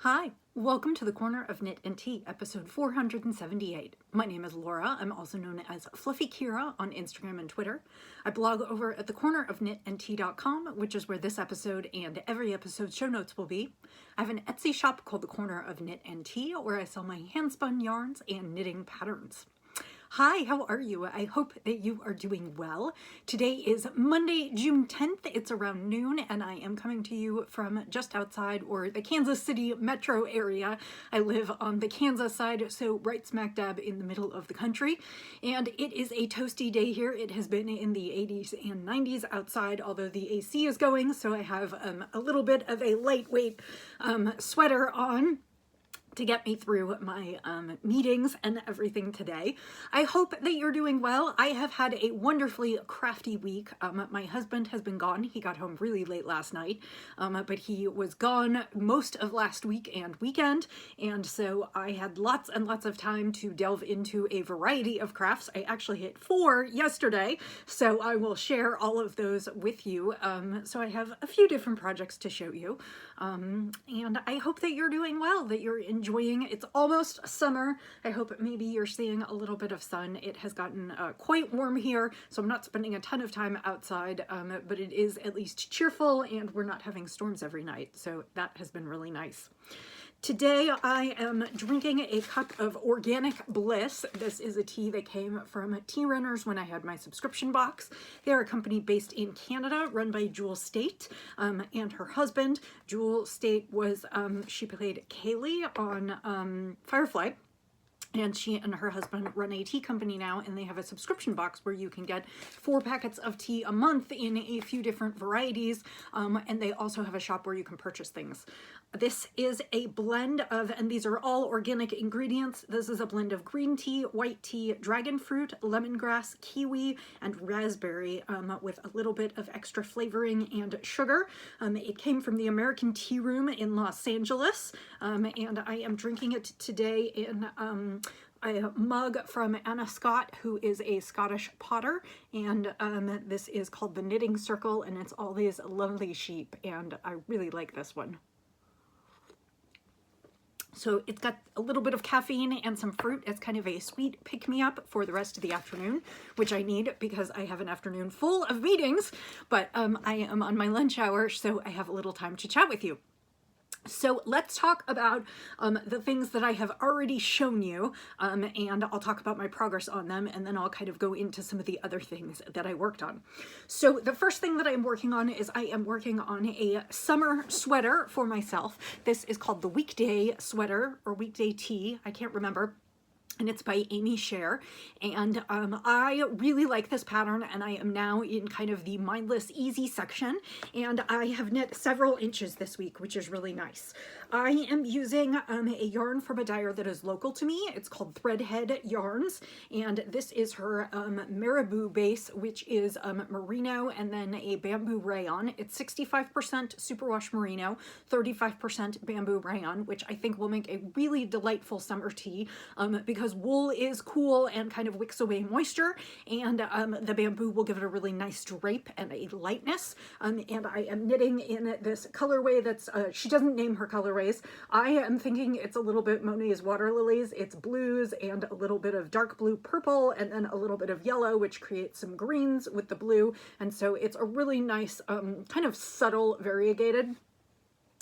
Hi, welcome to the Corner of Knit and Tea, episode 478. My name is Laura. I'm also known as Fluffy Kira on Instagram and Twitter. I blog over at thecornerofknitandtea.com, which is where this episode and every episode's show notes will be. I have an Etsy shop called The Corner of Knit and Tea, where I sell my handspun yarns and knitting patterns. Hi, how are you? I hope that you are doing well. Today is Monday, June 10th. It's around noon, and I am coming to you from just outside or the Kansas City metro area. I live on the Kansas side, so right smack dab in the middle of the country. And it is a toasty day here. It has been in the 80s and 90s outside, although the AC is going, so I have a little bit of a lightweight sweater on to get me through my meetings and everything today. I hope that you're doing well. I have had a wonderfully crafty week. My husband has been gone. He got home really late last night, but he was gone most of last week and weekend, and so I had lots and lots of time to delve into a variety of crafts. I actually hit 4 yesterday, so I will share all of those with you. So I have a few different projects to show you, and I hope that you're doing well, that you're enjoying. It's almost summer. I hope maybe you're seeing a little bit of sun. It has gotten quite warm here, so I'm not spending a ton of time outside, but it is at least cheerful and we're not having storms every night, so that has been really nice. Today I am drinking a cup of organic bliss. This is a tea that came from Tea Runners when I had my subscription box. They're a company based in Canada run by Jewel State and her husband. Jewel State was, she played Kaylee on Firefly. And she and her husband run a tea company now, and they have a subscription box where you can get 4 packets of tea a month in a few different varieties, and they also have a shop where you can purchase things. This is a blend of, and these are all organic ingredients, this is a blend of green tea, white tea, dragon fruit, lemongrass, kiwi, and raspberry with a little bit of extra flavoring and sugar. It came from the American Tea Room in Los Angeles, and I am drinking it today in a mug from Anna Scott, who is a Scottish potter, and this is called the Knitting Circle, and it's all these lovely sheep, and I really like this one. So it's got a little bit of caffeine and some fruit. It's kind of a sweet pick-me-up for the rest of the afternoon, which I need because I have an afternoon full of meetings, but I am on my lunch hour, so I have a little time to chat with you. So let's talk about the things that I have already shown you, and I'll talk about my progress on them, and then I'll kind of go into some of the other things that I worked on. So the first thing that I'm working on is I am working on a summer sweater for myself. This is called the Weekday Sweater, or Weekday Tee, I can't remember. And it's by Amy Scher, and I really like this pattern, and I am now in kind of the mindless easy section, and I have knit several inches this week, which is really nice. I am using a yarn from a dyer that is local to me. It's called Threadhead Yarns, and this is her Marabou base, which is merino and then a bamboo rayon. It's 65% superwash merino, 35% bamboo rayon, which I think will make a really delightful summer tea because wool is cool and kind of wicks away moisture, and the bamboo will give it a really nice drape and a lightness. And I am knitting in this colorway that's, she doesn't name her colorways. I am thinking it's a little bit Monet's Water Lilies. It's blues and a little bit of dark blue purple and then a little bit of yellow, which creates some greens with the blue. And so it's a really nice kind of subtle variegated,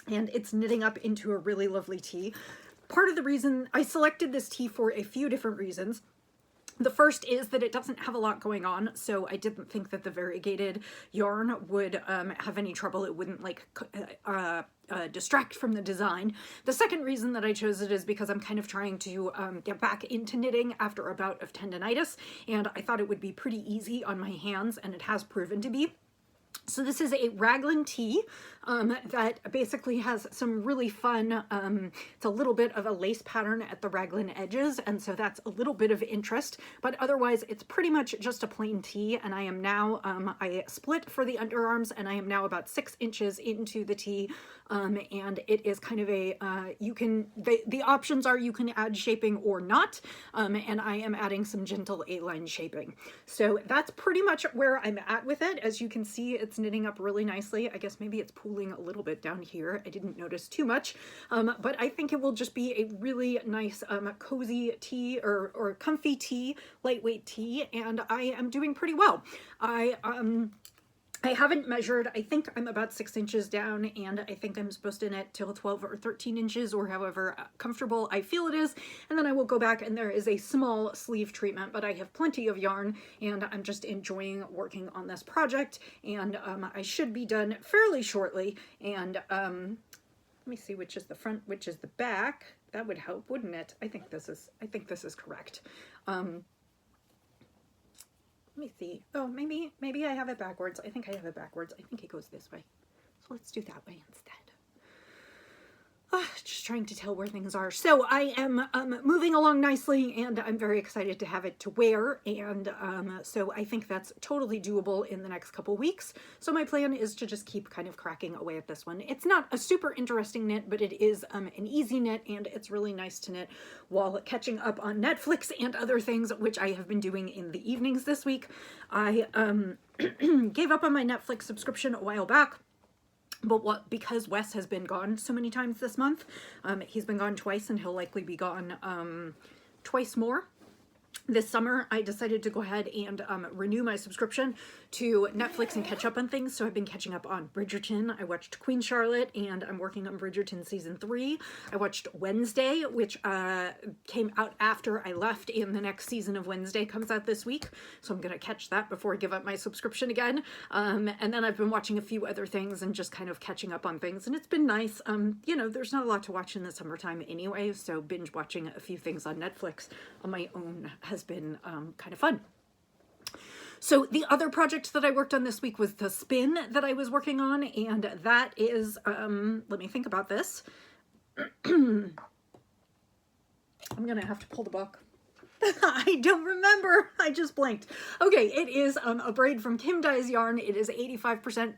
and it's knitting up into a really lovely tea. Part of the reason I selected this tea for a few different reasons. The first is that it doesn't have a lot going on, so I didn't think that the variegated yarn would have any trouble. It wouldn't like distract from the design. The second reason that I chose it is because I'm kind of trying to get back into knitting after a bout of tendonitis, and I thought it would be pretty easy on my hands, and it has proven to be. So this is a raglan tee that basically has some really fun, it's a little bit of a lace pattern at the raglan edges, and so that's a little bit of interest, but otherwise it's pretty much just a plain tee, and I am now, I split for the underarms, and I am now about 6 inches into the tee, and it is kind of a, you can, the options are you can add shaping or not, and I am adding some gentle A-line shaping. So that's pretty much where I'm at with it. As you can see, it's it's knitting up really nicely. I guess maybe it's pooling a little bit down here. I didn't notice too much, but I think it will just be a really nice cozy tee or comfy tee, lightweight tee, and I am doing pretty well. I haven't measured. I think I'm about 6 inches down, and I think I'm supposed to knit till 12 or 13 inches or however comfortable I feel it is. And then I will go back, and there is a small sleeve treatment, but I have plenty of yarn, and I'm just enjoying working on this project. And I should be done fairly shortly. And let me see which is the front, which is the back. That would help, wouldn't it? I think this is correct. Let me see. Oh, maybe I have it backwards. I think I have it backwards. I think it goes this way. So let's do that way instead. Just trying to tell where things are. So I am moving along nicely, and I'm very excited to have it to wear. And so I think that's totally doable in the next couple weeks. So my plan is to just keep kind of cracking away at this one. It's not a super interesting knit, but it is an easy knit, and it's really nice to knit while catching up on Netflix and other things, which I have been doing in the evenings this week. I gave up on my Netflix subscription a while back. But because Wes has been gone so many times this month, he's been gone twice, and he'll likely be gone twice more. This summer, I decided to go ahead and renew my subscription to Netflix and catch up on things. So I've been catching up on Bridgerton. I watched Queen Charlotte, and I'm working on Bridgerton season 3. I watched Wednesday, which came out after I left, and the next season of Wednesday comes out this week. So I'm going to catch that before I give up my subscription again. And then I've been watching a few other things and just kind of catching up on things. And it's been nice. You know, there's not a lot to watch in the summertime anyway. So binge watching a few things on Netflix on my own has been kind of fun. So the other project that I worked on this week was the spin that I was working on, and that is, let me think about this. I'm gonna have to pull the book. I don't remember. I just blanked. Okay, it is a braid from Kim Dye's yarn. It is 85%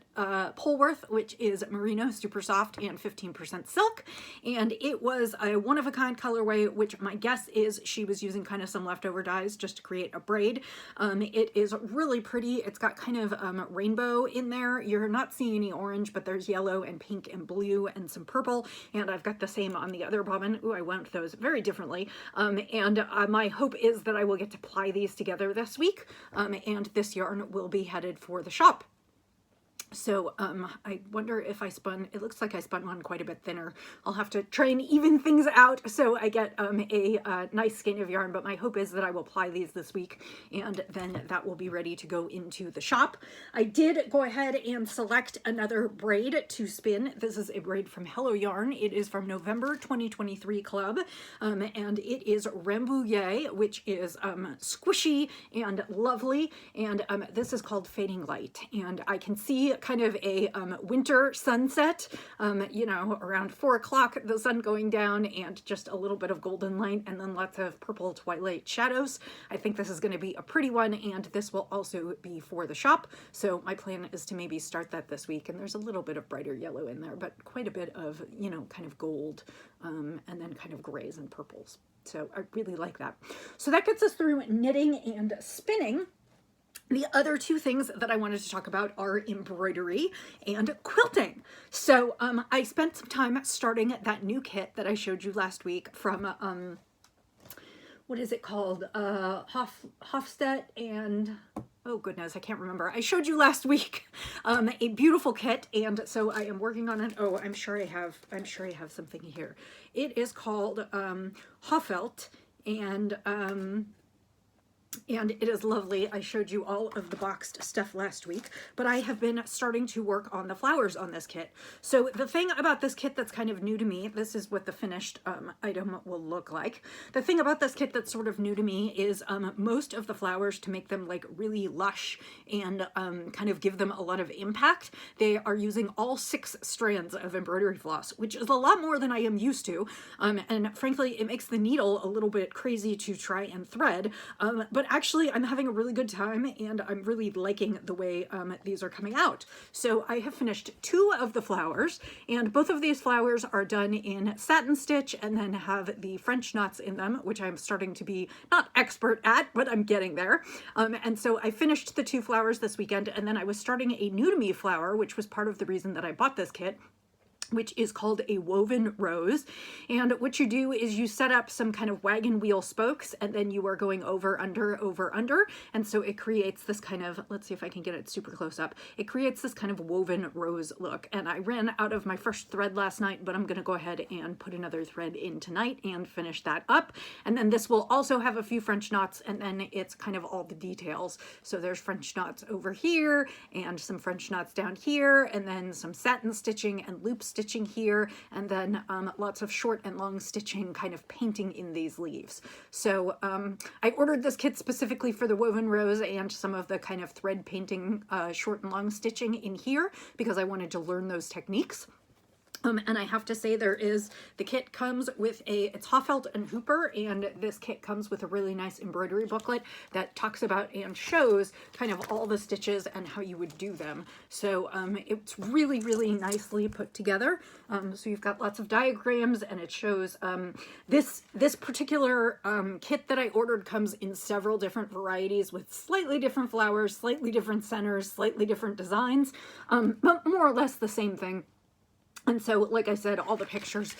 Polworth, which is merino, super soft, and 15% silk. And it was a one-of-a-kind colorway, which my guess is she was using kind of some leftover dyes just to create a braid. It is really pretty. It's got kind of rainbow in there. You're not seeing any orange, but there's yellow and pink and blue and some purple. And I've got the same on the other bobbin. Ooh, I wound those very differently. And my hope is that I will get to ply these together this week, and this yarn will be headed for the shop. So I wonder if I spun, it looks like I spun one quite a bit thinner. I'll have to try and even things out so I get a nice skein of yarn, but my hope is that I will ply these this week, and then that will be ready to go into the shop. I did go ahead and select another braid to spin. This is a braid from Hello Yarn. It is from November 2023 Club, and it is Rambouillet, which is squishy and lovely, and this is called Fading Light, and I can see kind of a winter sunset, you know, around 4 o'clock, the sun going down, and just a little bit of golden light, and then lots of purple twilight shadows. I think this is going to be a pretty one, and this will also be for the shop. So my plan is to maybe start that this week, and there's a little bit of brighter yellow in there, but quite a bit of, you know, kind of gold, and then kind of grays and purples. So I really like that. So that gets us through knitting and spinning. The other two things that I wanted to talk about are embroidery and quilting. So I spent some time starting that new kit that I showed you last week from, what is it called? Hofstedt and, oh goodness, I can't remember. I showed you last week a beautiful kit, and so I am working on it. Oh, I'm sure I have something here. It is called Hoffelt, and it is lovely. I showed you all of the boxed stuff last week, but I have been starting to work on the flowers on this kit. So the thing about this kit that's kind of new to me, this is what the finished item will look like. The thing about this kit that's sort of new to me is most of the flowers, to make them like really lush and kind of give them a lot of impact, they are using all 6 strands of embroidery floss, which is a lot more than I am used to. And frankly, it makes the needle a little bit crazy to try and thread, but but actually I'm having a really good time, and I'm really liking the way these are coming out. So I have finished 2 of the flowers, and both of these flowers are done in satin stitch and then have the French knots in them, which I'm starting to be not expert at, but I'm getting there. And so I finished the 2 flowers this weekend, and then I was starting a new to me flower, which was part of the reason that I bought this kit, which is called a woven rose. And what you do is you set up some kind of wagon wheel spokes, and then you are going over, under. And so it creates this kind of, let's see if I can get it super close up. It creates this kind of woven rose look. And I ran out of my first thread last night, but I'm gonna go ahead and put another thread in tonight and finish that up. And then this will also have a few French knots, and then it's kind of all the details. So there's French knots over here and some French knots down here, and then some satin stitching and loop stitching here, and then lots of short and long stitching kind of painting in these leaves. So I ordered this kit specifically for the woven rose and some of the kind of thread painting short and long stitching in here because I wanted to learn those techniques. And I have to say the kit comes with it's Hoffelt and Hooper, and this kit comes with a really nice embroidery booklet that talks about and shows kind of all the stitches and how you would do them. So it's really, really nicely put together. So you've got lots of diagrams, and it shows this particular kit that I ordered comes in several different varieties with slightly different flowers, slightly different centers, slightly different designs, but more or less the same thing. And so, like I said, all the pictures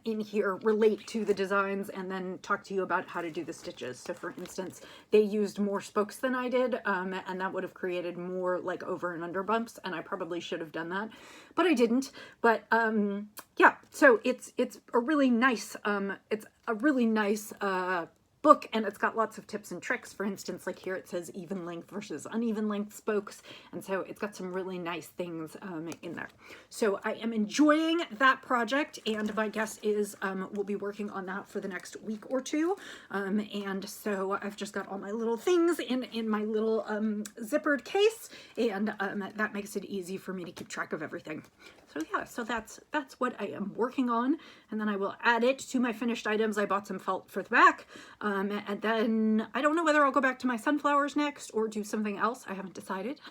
in here relate to the designs and then talk to you about how to do the stitches. So for instance, they used more spokes than I did, and that would have created more like over and under bumps, and I probably should have done that, but I didn't. But yeah, so it's a really nice, book, and it's got lots of tips and tricks. For instance, like here it says even length versus uneven length spokes, and so it's got some really nice things in there. So I am enjoying that project, and my guess is we'll be working on that for the next week or 2. And so I've just got all my little things in my little zippered case, and that makes it easy for me to keep track of everything. So yeah, so that's what I am working on, and then I will add it to my finished items. I bought some felt for the back, and then I don't know whether I'll go back to my sunflowers next or do something else. I haven't decided,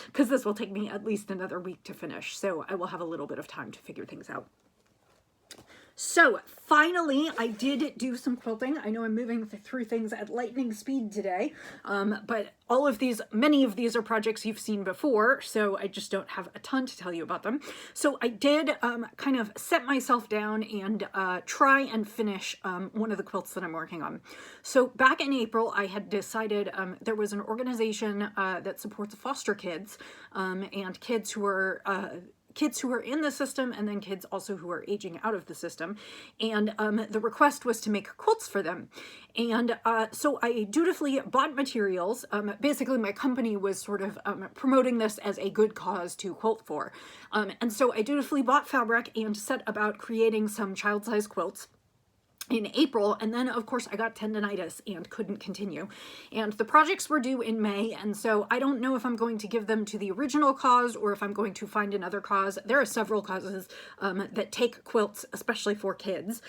because this will take me at least another week to finish, so I will have a little bit of time to figure things out. So finally, I did do some quilting. I know I'm moving through things at lightning speed today, but many of these are projects you've seen before, so I just don't have a ton to tell you about them. So I did kind of set myself down and try and finish one of the quilts that I'm working on. So back in April, I had decided there was an organization that supports foster kids and kids who are in the system, and then kids also who are aging out of the system. And the request was to make quilts for them. And so I dutifully bought materials. Basically, my company was sort of promoting this as a good cause to quilt for. And so I dutifully bought fabric and set about creating some child-size quilts in April, and then of course I got tendonitis and couldn't continue. And the projects were due in May, and so I don't know if I'm going to give them to the original cause or if I'm going to find another cause. There are several causes that take quilts, especially for kids.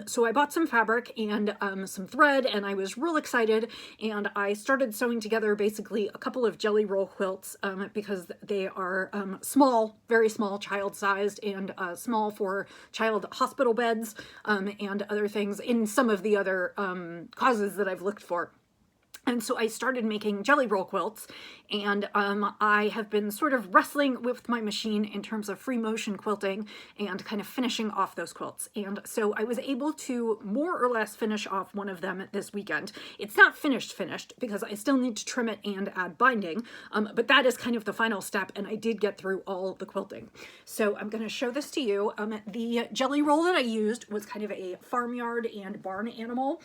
So I bought some fabric and some thread, and I was real excited, and I started sewing together basically a couple of jelly roll quilts because they are small, very small, child-sized, and small for child hospital beds and other things in some of the other causes that I've looked for. And so I started making jelly roll quilts, and I have been sort of wrestling with my machine in terms of free motion quilting and kind of finishing off those quilts. And so I was able to more or less finish off one of them this weekend. It's not finished because I still need to trim it and add binding, but that is kind of the final step, and I did get through all the quilting. So I'm going to show this to you. The jelly roll that I used was kind of a farmyard and barn animal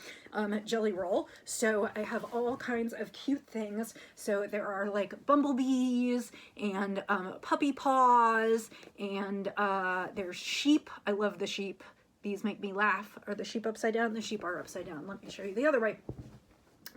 jelly roll. So I have all kinds of cute things. So there are like bumblebees and puppy paws, and there's sheep. I love the sheep. These make me laugh. Are the sheep upside down? The sheep are upside down. Let me show you the other way.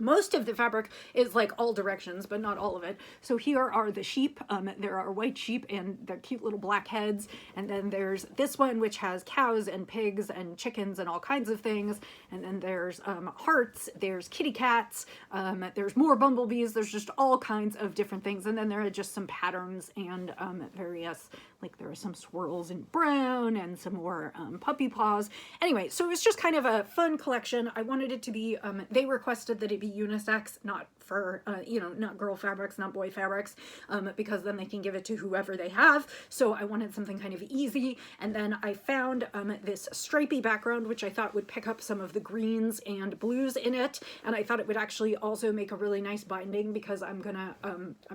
Most of the fabric is like all directions, but not all of it. So here are the sheep. There are white sheep and their cute little black heads. And then there's this one, which has cows and pigs and chickens and all kinds of things. And then there's hearts, there's kitty cats, there's more bumblebees. There's just all kinds of different things. And then there are just some patterns and various, like there are some swirls in brown and some more puppy paws. Anyway, so it was just kind of a fun collection. I wanted it to be, they requested that it be unisex, not for, not girl fabrics, not boy fabrics, because then they can give it to whoever they have. So I wanted something kind of easy. And then I found this stripy background, which I thought would pick up some of the greens and blues in it. And I thought it would actually also make a really nice binding, because I'm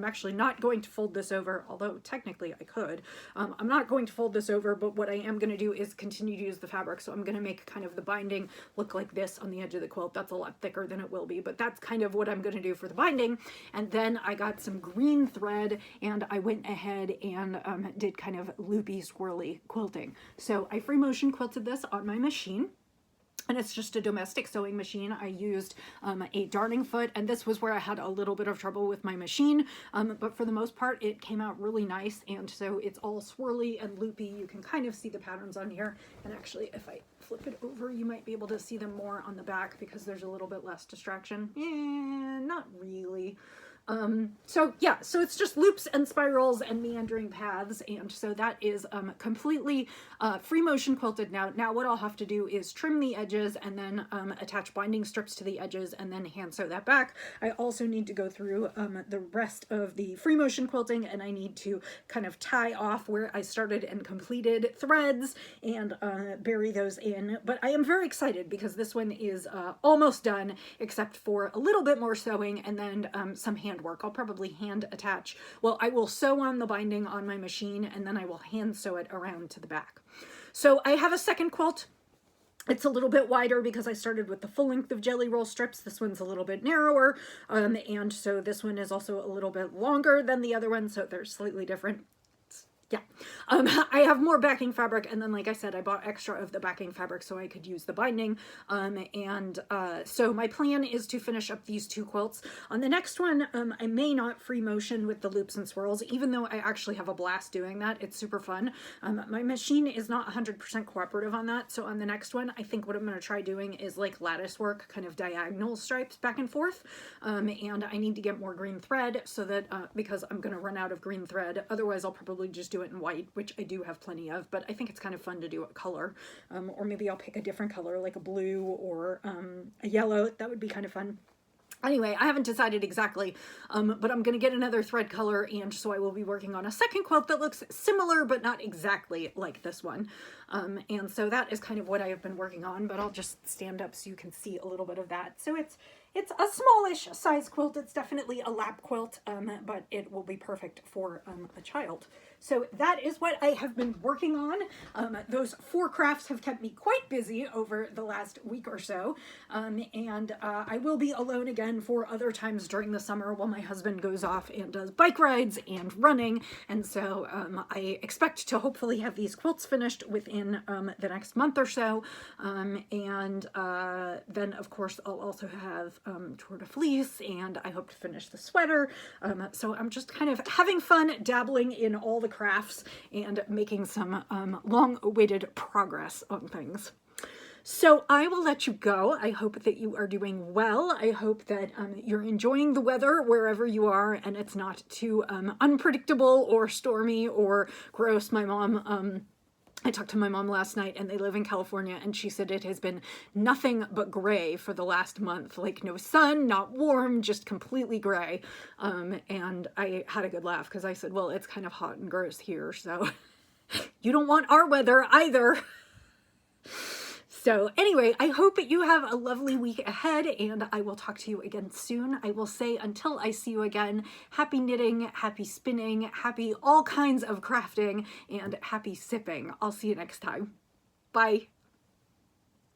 actually not going to fold this over, although technically I could. I'm not going to fold this over, but what I am going to do is continue to use the fabric. So I'm going to make kind of the binding look like this on the edge of the quilt. That's a lot thicker than it will be, but that's kind of what I'm going to do for the binding. And then I got some green thread and I went ahead and did kind of loopy swirly quilting. So I free motion quilted this on my machine. And it's just a domestic sewing machine. I used a darning foot, and this was where I had a little bit of trouble with my machine. But for the most part, it came out really nice. And so it's all swirly and loopy. You can kind of see the patterns on here. And actually, if I flip it over, you might be able to see them more on the back because there's a little bit less distraction. Not really. So yeah, so it's just loops and spirals and meandering paths. And so that is completely free motion quilted now. Now what I'll have to do is trim the edges and then attach binding strips to the edges and then hand sew that back. I also need to go through the rest of the free motion quilting, and I need to kind of tie off where I started and completed threads and bury those in. But I am very excited because this one is almost done, except for a little bit more sewing and then some hand work. I'll probably hand attach, well, I will sew on the binding on my machine and then I will hand sew it around to the back. So I have a second quilt. It's a little bit wider because I started with the full length of jelly roll strips. This one's a little bit narrower. And so this one is also a little bit longer than the other one. So they're slightly different. Yeah, I have more backing fabric, and then like I said, I bought extra of the backing fabric so I could use the binding, so my plan is to finish up these two quilts. On the next one, I may not free motion with the loops and swirls, even though I actually have a blast doing that. It's super fun. My machine is not 100% cooperative on that, so on the next one, I think what I'm going to try doing is like lattice work, kind of diagonal stripes back and forth, and I need to get more green thread so that, because I'm going to run out of green thread, otherwise I'll probably just do it in white, which I do have plenty of, but I think it's kind of fun to do a color, or maybe I'll pick a different color like a blue or a yellow. That would be kind of fun. Anyway, I haven't decided exactly, but I'm going to get another thread color, and so I will be working on a second quilt that looks similar but not exactly like this one. And so that is kind of what I have been working on, but I'll just stand up so you can see a little bit of that. So it's a smallish size quilt. It's definitely a lap quilt, but it will be perfect for a child. So that is what I have been working on. Those 4 crafts have kept me quite busy over the last week or so. And I will be alone again for other times during the summer while my husband goes off and does bike rides and running. And so I expect to hopefully have these quilts finished within the next month or so. Then of course I'll also have Tour de Fleece, and I hope to finish the sweater. So I'm just kind of having fun dabbling in all the crafts and making some long-awaited progress on things. So I will let you go. I hope that you are doing well. I hope that you're enjoying the weather wherever you are and it's not too unpredictable or stormy or gross. My mom, I talked to my mom last night, and they live in California, and she said it has been nothing but gray for the last month. Like no sun, not warm, just completely gray. And I had a good laugh because I said, well, it's kind of hot and gross here, so you don't want our weather either. So anyway, I hope that you have a lovely week ahead, and I will talk to you again soon. I will say until I see you again, happy knitting, happy spinning, happy all kinds of crafting, and happy sipping. I'll see you next time. Bye.